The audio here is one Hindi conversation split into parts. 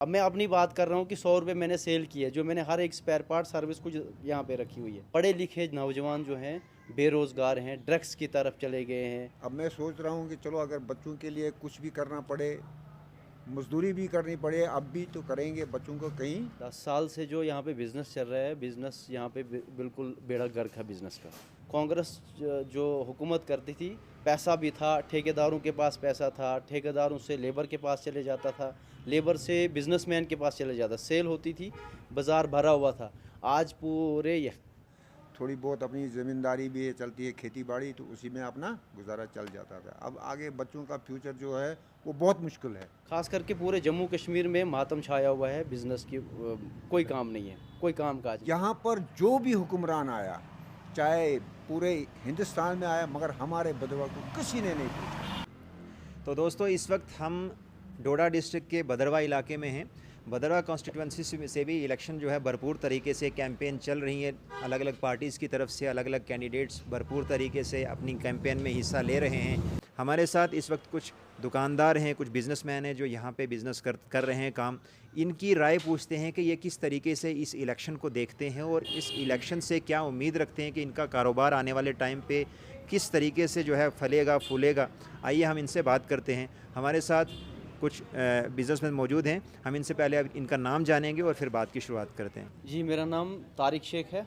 अब मैं अपनी बात कर रहा हूँ कि 100 रुपये मैंने सेल की है, जो मैंने हर एक स्पेयर पार्ट सर्विस कुछ यहाँ पे रखी हुई है। पढ़े लिखे नौजवान जो हैं बेरोज़गार हैं, ड्रग्स की तरफ चले गए हैं। अब मैं सोच रहा हूँ कि चलो अगर बच्चों के लिए कुछ भी करना पड़े, मजदूरी भी करनी पड़े, अब भी तो करेंगे बच्चों को कहीं। 10 साल से जो यहाँ पे बिज़नेस चल रहा है, बिज़नेस यहाँ पे बिल्कुल बेड़ा गर्क है बिज़नेस का। कांग्रेस जो हुकूमत करती थी, पैसा भी था, ठेकेदारों के पास पैसा था, ठेकेदारों से लेबर के पास चले जाता था, लेबर से बिजनेसमैन के पास चले जाता, सेल होती थी, बाज़ार भरा हुआ था। आज पूरे थोड़ी बहुत अपनी ज़मींदारी भी है, चलती है खेती बाड़ी, तो उसी में अपना गुजारा चल जाता था। अब आगे बच्चों का फ्यूचर जो है वो बहुत मुश्किल है। खास करके पूरे जम्मू कश्मीर में मातम छाया हुआ है बिज़नेस की। कोई काम नहीं है, कोई काम काज नहीं। यहाँ पर जो भी हुक्मरान आया, चाहे पूरे हिंदुस्तान में आया, मगर हमारे बदवा को किसी ने नहीं पूछा। तो दोस्तों इस वक्त हम डोडा डिस्ट्रिक्ट के बदरवा इलाके में हैं। बदरवा कॉन्स्टिट्यूंसी से भी इलेक्शन जो है भरपूर तरीके से कैंपेन चल रही है। अलग अलग पार्टीज़ की तरफ से अलग अलग कैंडिडेट्स भरपूर तरीके से अपनी कैंपेन में हिस्सा ले रहे हैं। हमारे साथ इस वक्त कुछ दुकानदार हैं, कुछ बिजनेसमैन हैं जो यहाँ पे बिज़नेस कर रहे हैं काम। इनकी राय पूछते हैं कि ये किस तरीके से इस इलेक्शन को देखते हैं और इस इलेक्शन से क्या उम्मीद रखते हैं कि इनका कारोबार आने वाले टाइम पे किस तरीके से जो है फलेगा फूलेगा। आइए हम इनसे बात करते हैं। हमारे साथ कुछ बिजनेसमैन मौजूद हैं, हम इनसे पहले अब इनका नाम जानेंगे और फिर बात की शुरुआत करते हैं। जी, मेरा नाम तारिक शेख है।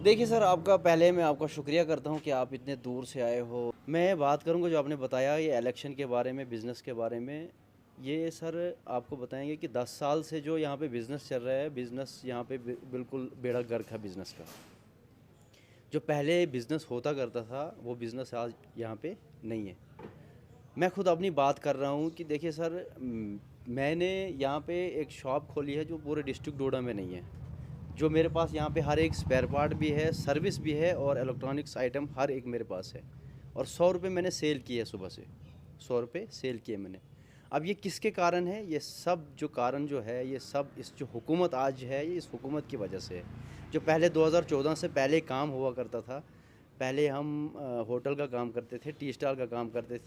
देखिए सर, आपका पहले मैं आपका शुक्रिया करता हूँ कि आप इतने दूर से आए हो। मैं बात करूँगा जो आपने बताया ये इलेक्शन के बारे में, बिज़नेस के बारे में। ये सर आपको बताएंगे कि 10 साल से जो यहाँ पे बिज़नेस चल रहा है, बिज़नेस यहाँ पे बिल्कुल बेड़ा गर्क है बिज़नेस का। जो पहले बिज़नेस होता करता था वो बिज़नेस आज यहाँ पे नहीं है। मैं खुद अपनी बात कर रहा हूँ कि देखिए सर, मैंने यहाँ पे एक शॉप खोली है जो पूरे डिस्ट्रिक्ट डोडा में नहीं है। जो मेरे पास यहाँ पे हर एक स्पेयर पार्ट भी है, सर्विस भी है और इलेक्ट्रॉनिक्स आइटम हर एक मेरे पास है। और 100 रुपये मैंने सेल किए सुबह से, 100 रुपये सेल किए मैंने। अब ये किसके कारण है? ये सब जो कारण जो है, ये सब इस जो हुकूमत आज है, ये इस हुकूमत की वजह से है। जो पहले 2014 से पहले काम हुआ करता था, पहले हम होटल का काम करते थे, टी स्टॉल का काम करते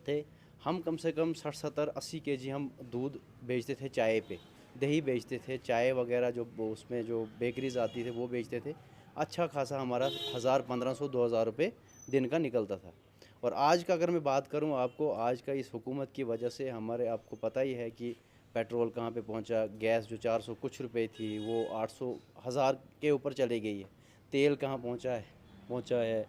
थे। हम कम से कम 60-70-80 केजी हम दूध बेचते थे, चाय पे दही बेचते थे, चाय वगैरह जो उसमें जो बेकरीज आती थे वो बेचते थे। अच्छा खासा हमारा 1000-1500-2000 रुपये दिन का निकलता था। और आज का अगर मैं बात करूं आपको, आज का इस हुकूमत की वजह से हमारे, आपको पता ही है कि पेट्रोल कहाँ पे पहुंचा, गैस जो 400 कुछ रुपए थी वो 800 हज़ार के ऊपर चली गई है। तेल कहाँ पहुंचा है।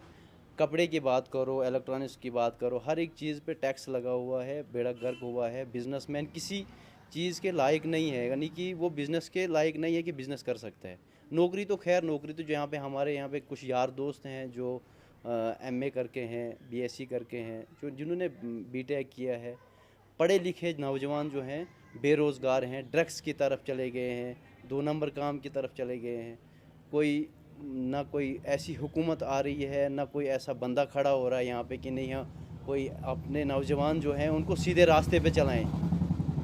कपड़े की बात करो, इलेक्ट्रॉनिक्स की बात करो, हर एक चीज़ पे टैक्स लगा हुआ है, बेड़ा गर्क हुआ है। बिजनेसमैन किसी चीज़ के लायक नहीं है, यानी कि वो बिज़नेस के लायक नहीं है कि बिज़नेस कर सकता है। नौकरी तो खैर, नौकरी तो जो यहाँ पे हमारे यहाँ पे कुछ यार दोस्त हैं जो एमए करके हैं, बीएससी करके हैं, जो जिन्होंने बीटेक किया है। पढ़े लिखे नौजवान जो हैं बेरोज़गार हैं, ड्रग्स की तरफ चले गए हैं, 2 नंबर काम की तरफ चले गए हैं। कोई ना कोई ऐसी हुकूमत आ रही है, ना कोई ऐसा बंदा खड़ा हो रहा है यहाँ पे कि नहीं, हाँ कोई अपने नौजवान जो हैं उनको सीधे रास्ते पे चलाएं,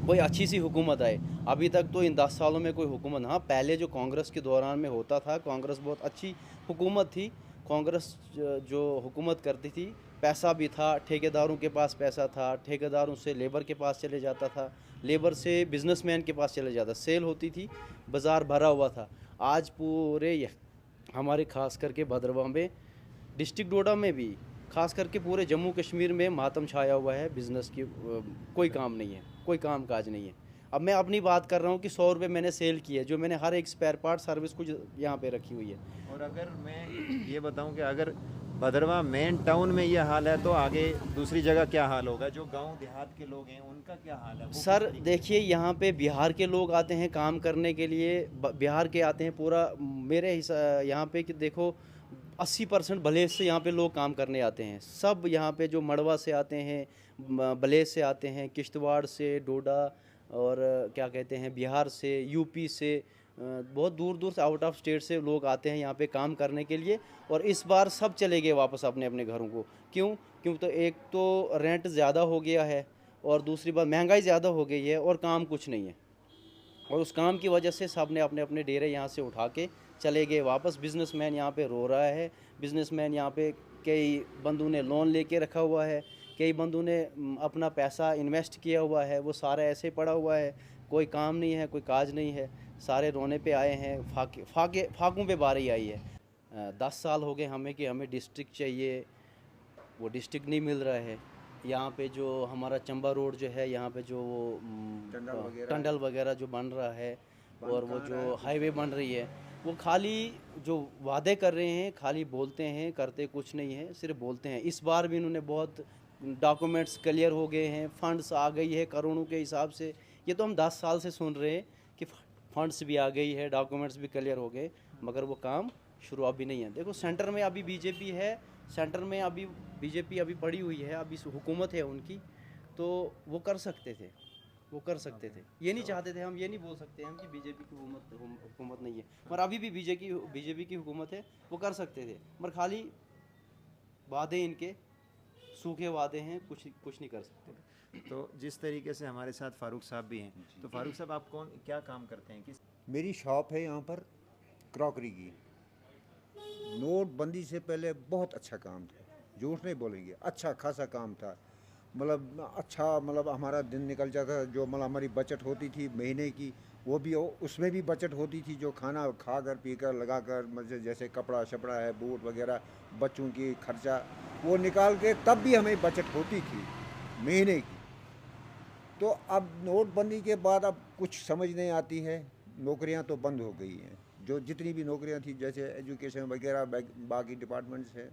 कोई अच्छी सी हुकूमत आए। अभी तक तो इन 10 सालों में कोई हुकूमत, हाँ पहले जो कांग्रेस के दौरान में होता था, कांग्रेस बहुत अच्छी हुकूमत थी। कांग्रेस जो हुकूमत करती थी, पैसा भी था, ठेकेदारों के पास पैसा था, ठेकेदारों से लेबर के पास चले जाता था, लेबर से बिजनेसमैन के पास चले जाता, सेल होती थी, बाज़ार भरा हुआ था। आज पूरे हमारे खास करके भद्रवा में, डिस्ट्रिक्ट डोडा में भी, खास करके पूरे जम्मू कश्मीर में मातम छाया हुआ है बिज़नेस की। कोई काम नहीं है, कोई काम काज नहीं है। अब मैं अपनी बात कर रहा हूँ कि 100 रुपये मैंने सेल की है, जो मैंने हर एक स्पेयर पार्ट सर्विस कुछ यहाँ पे रखी हुई है। और अगर मैं ये बताऊं कि अगर भदरवा मेन टाउन में ये हाल है तो आगे दूसरी जगह क्या हाल होगा? जो गांव देहात के लोग हैं उनका क्या हाल है? वो किस सर तरीके से? देखिए, यहाँ पे बिहार के लोग आते हैं काम करने के लिए, बिहार के आते हैं पूरा। मेरे यहाँ पे कि देखो 80% भलेस से यहाँ पे लोग काम करने आते हैं। सब यहाँ पे जो मड़वा से आते हैं, भलेस से आते हैं, किश्तवाड़ से, डोडा और क्या कहते हैं बिहार से, यूपी से, बहुत दूर दूर से, आउट ऑफ स्टेट से लोग आते हैं यहाँ पे काम करने के लिए। और इस बार सब चले गए वापस अपने अपने घरों को। क्यों? क्यों तो एक तो रेंट ज़्यादा हो गया है, और दूसरी बात महंगाई ज़्यादा हो गई है, और काम कुछ नहीं है। और उस काम की वजह से सब ने अपने अपने डेरे यहाँ से उठा के चले गए वापस। बिजनेसमैन यहाँ पे रो रहा है। बिजनेसमैन यहाँ पे कई बंदों ने लोन लेके रखा हुआ है, कई बंदों ने अपना पैसा इन्वेस्ट किया हुआ है, वो सारा ऐसे पड़ा हुआ है। कोई काम नहीं है, कोई काज नहीं है, सारे रोने पे आए हैं, फाकों पे बारी आई है। 10 साल हो गए हमें कि हमें डिस्ट्रिक्ट चाहिए, वो डिस्ट्रिक्ट नहीं मिल रहा है। यहाँ पे जो हमारा चंबा रोड जो है, यहाँ पे जो वो टंडल वगैरह जो बन रहा है और वो जो हाईवे बन रही है, वो खाली जो वादे कर रहे हैं, खाली बोलते हैं, करते कुछ नहीं है, सिर्फ बोलते हैं। इस बार भी इन्होंने बहुत डॉक्यूमेंट्स क्लियर हो गए हैं, फंड्स आ गई है करोड़ों के हिसाब से। ये तो हम 10 साल से सुन रहे हैं कि फंड्स भी आ गई है, डॉक्यूमेंट्स भी क्लियर हो गए, मगर वो काम शुरू अभी नहीं है। देखो सेंटर में अभी बीजेपी है, सेंटर में अभी बीजेपी अभी पड़ी हुई है, अभी हुकूमत है उनकी, तो वो कर सकते थे, वो कर सकते थे। ये नहीं चाहते थे, हम ये नहीं बोल सकते हम कि बीजेपी की हुकूमत नहीं है, पर अभी भी बीजेपी की हुकूमत है, वो कर सकते थे, मगर खाली वादे इनके सूखे वादे हैं, कुछ नहीं कर सकते। तो जिस तरीके से हमारे साथ फारूक साहब भी हैं, तो फारूक साहब आप क्या काम करते हैं, किस? मेरी शॉप है यहाँ पर क्रॉकरी की। नोटबंदी से पहले बहुत अच्छा काम था, झूठ नहीं बोलेंगे, अच्छा खासा काम था। मतलब अच्छा, मतलब हमारा दिन निकल जाता, जो मतलब हमारी बचत होती थी महीने की, वो भी उसमें भी बचत होती थी, जो खाना खा कर पी कर लगा कर, मतलब जैसे कपड़ा शपड़ा है, बूट वगैरह, बच्चों की खर्चा, वो निकाल के तब भी हमें बचत होती थी महीने की। तो अब नोटबंदी के बाद अब कुछ समझ नहीं आती है, नौकरियां तो बंद हो गई हैं। जो जितनी भी नौकरियां थी, जैसे एजुकेशन वगैरह बाकी डिपार्टमेंट्स हैं,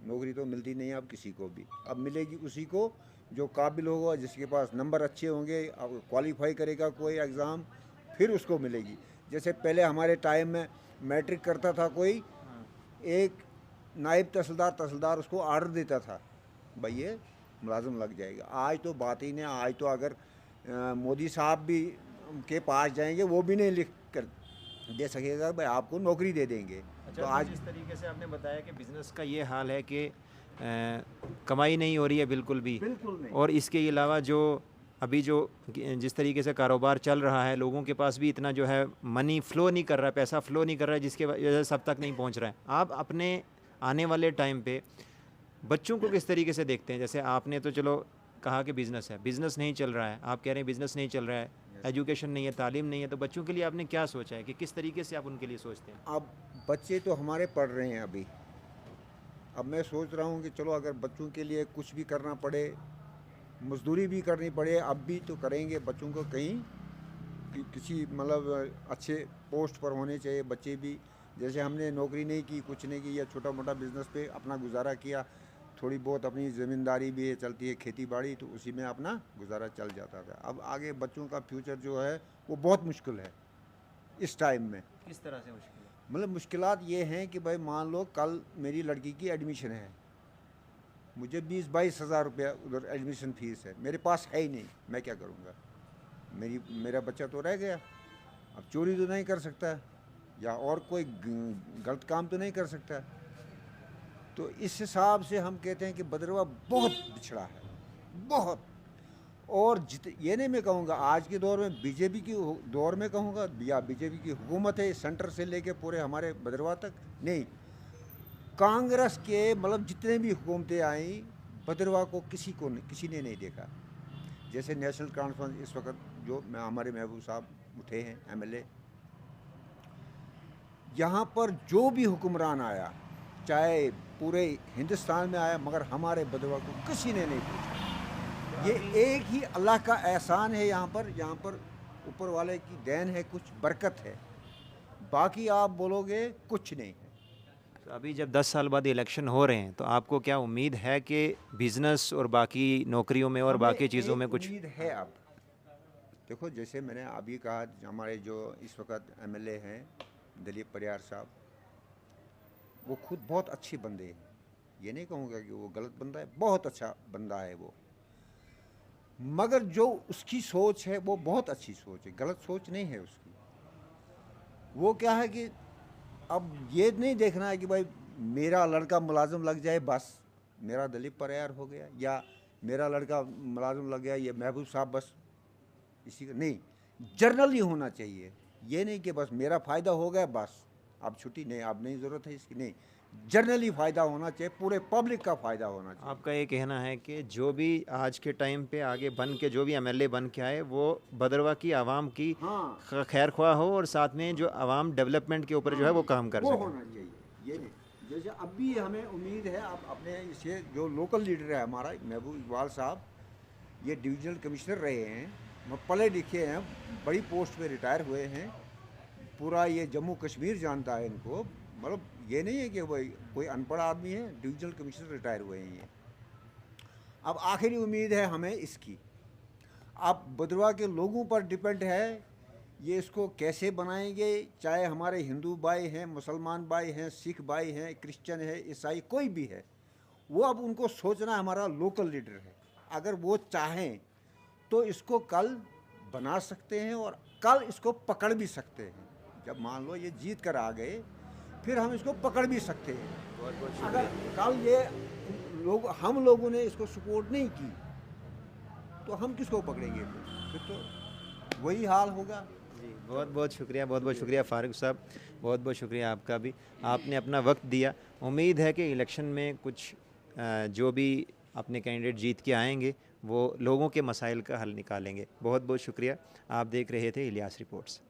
नौकरी तो मिलती नहीं है अब किसी को भी। अब मिलेगी उसी को जो काबिल होगा, जिसके पास नंबर अच्छे होंगे, अब क्वालिफाई करेगा कोई एग्ज़ाम, फिर उसको मिलेगी। जैसे पहले हमारे टाइम में मैट्रिक करता था कोई, एक नायब तहसीलदार उसको ऑर्डर देता था, भाई ये मुलाजिम लग जाएगा। आज तो बात ही नहीं, आज तो अगर मोदी साहब भी के पास जाएंगे, वो भी नहीं लिख कर दे सकेगा भाई आपको नौकरी दे देंगे। अच्छा, तो आज जिस तरीके से आपने बताया कि बिज़नेस का ये हाल है कि कमाई नहीं हो रही है बिल्कुल भी, बिल्कुल नहीं। और इसके अलावा जो अभी जो जिस तरीके से कारोबार चल रहा है, लोगों के पास भी इतना जो है मनी फ्लो नहीं कर रहा है, पैसा फ्लो नहीं कर रहा है, जिसके वजह से सब तक नहीं पहुंच रहा है। आप अपने आने वाले टाइम पे बच्चों को किस तरीके से देखते हैं? जैसे आपने तो चलो कहा कि बिज़नेस है, बिज़नेस नहीं चल रहा है, आप कह रहे हैं बिज़नेस नहीं चल रहा है, एजुकेशन नहीं है, तालीम नहीं है, तो बच्चों के लिए आपने क्या सोचा है कि किस तरीके से आप उनके लिए सोचते हैं? अब बच्चे तो हमारे पढ़ रहे हैं अभी, अब मैं सोच रहा हूँ कि चलो अगर बच्चों के लिए कुछ भी करना पड़े, मजदूरी भी करनी पड़े, अब भी तो करेंगे। बच्चों को कहीं किसी मतलब अच्छे पोस्ट पर होने चाहिए बच्चे भी। जैसे हमने नौकरी नहीं की, कुछ नहीं की, या छोटा मोटा बिजनेस पे अपना गुजारा किया, थोड़ी बहुत अपनी ज़मींदारी भी है, चलती है खेती बाड़ी, तो उसी में अपना गुजारा चल जाता था। अब आगे बच्चों का फ्यूचर जो है वो बहुत मुश्किल है इस टाइम में। किस तरह से मुश्किल है? मतलब मुश्किलात ये हैं कि भाई मान लो कल मेरी लड़की की एडमिशन है, मुझे 20-22 हज़ार रुपया उधर एडमिशन फ़ीस है, मेरे पास है ही नहीं, मैं क्या करूँगा? मेरा बच्चा तो रह गया। अब चोरी तो नहीं कर सकता, या और कोई गलत काम तो नहीं कर सकता। तो इस हिसाब से हम कहते हैं कि भदरवा बहुत पिछड़ा है, बहुत। और ये नहीं मैं कहूँगा आज के दौर में बीजेपी की दौर में कहूँगा, या बीजेपी की हुकूमत है सेंटर से लेके पूरे हमारे भदरवा तक, नहीं, कांग्रेस के मतलब जितने भी हुकूमतें आई, भदरवा को किसी ने नहीं देखा। जैसे नेशनल कॉन्फ्रेंस इस वक्त जो हमारे महबूब साहब उठे हैं एमएलए, यहाँ पर जो भी हुक्मरान आया, चाहे पूरे हिंदुस्तान में आया, मगर हमारे भदरवा को किसी ने नहीं पूछा। ये एक ही अल्लाह का एहसान है, यहाँ पर ऊपर वाले की देन है, कुछ बरकत है, बाकी आप बोलोगे कुछ नहीं है। तो अभी जब 10 साल बाद इलेक्शन हो रहे हैं, तो आपको क्या उम्मीद है कि बिज़नेस और बाकी नौकरियों में और बाकी चीज़ों में कुछ उम्मीद है? अब देखो, जैसे मैंने अभी कहा, हमारे जो इस वक्त एमएलए हैं दिलीप परियार साहब, वो खुद बहुत अच्छे बंदे हैं, ये नहीं कहूँगा कि वो गलत बंदा है, बहुत अच्छा बंदा है वो, मगर जो उसकी सोच है वो बहुत अच्छी सोच है, गलत सोच नहीं है उसकी। वो क्या है कि अब ये नहीं देखना है कि भाई मेरा लड़का मुलाजिम लग जाए, बस मेरा दिलीप परियार हो गया, या मेरा लड़का मुलाजिम लग गया, ये महबूब साहब, बस इसी का नहीं, जर्नल ही होना चाहिए। ये नहीं कि बस मेरा फ़ायदा हो गया, बस अब छुट्टी नहीं, अब नहीं ज़रूरत है इसकी, नहीं, जनरली फ़ायदा होना चाहिए, पूरे पब्लिक का फ़ायदा होना चाहिए। आपका ये कहना है कि जो भी आज के टाइम पे आगे बन के जो भी एमएलए बन के आए वो भदरवा की आवाम की हाँ खैर ख्वाह हो और साथ में जो आवाम डेवलपमेंट के ऊपर जो है वो काम कर वो सके। होना चाहिए। ये नहीं, जैसे अब भी हमें उम्मीद है, अब अपने इसे जो लोकल लीडर है हमारा महबूब इकबाल साहब, ये डिविजनल कमिश्नर रहे हैं, पढ़े लिखे हैं, बड़ी पोस्ट पे रिटायर हुए हैं, पूरा ये जम्मू कश्मीर जानता है इनको, मतलब ये नहीं है कि भाई कोई अनपढ़ आदमी है, डिविजनल कमिश्नर रिटायर हुए हैं ये। अब आखिरी उम्मीद है हमें इसकी, अब भदरवा के लोगों पर डिपेंड है ये इसको कैसे बनाएंगे, चाहे हमारे हिंदू भाई हैं, मुसलमान भाई हैं, सिख भाई हैं, क्रिश्चियन है, ईसाई कोई भी है, वो अब उनको सोचना हमारा लोकल लीडर है। अगर वो चाहें तो इसको कल बना सकते हैं और कल इसको पकड़ भी सकते हैं। जब मान लो ये जीत कर आ गए फिर हम इसको पकड़ भी सकते हैं। अगर कल ये हम लोगों ने इसको सपोर्ट नहीं की तो हम किसको पकड़ेंगे? फिर तो वही हाल होगा। जी बहुत बहुत शुक्रिया फारूक साहब, बहुत बहुत शुक्रिया आपका भी, आपने अपना वक्त दिया। उम्मीद है कि इलेक्शन में कुछ जो भी अपने कैंडिडेट जीत के आएंगे वो लोगों के मसाइल का हल निकालेंगे। बहुत बहुत शुक्रिया। आप देख रहे थे इलियास रिपोर्ट्स।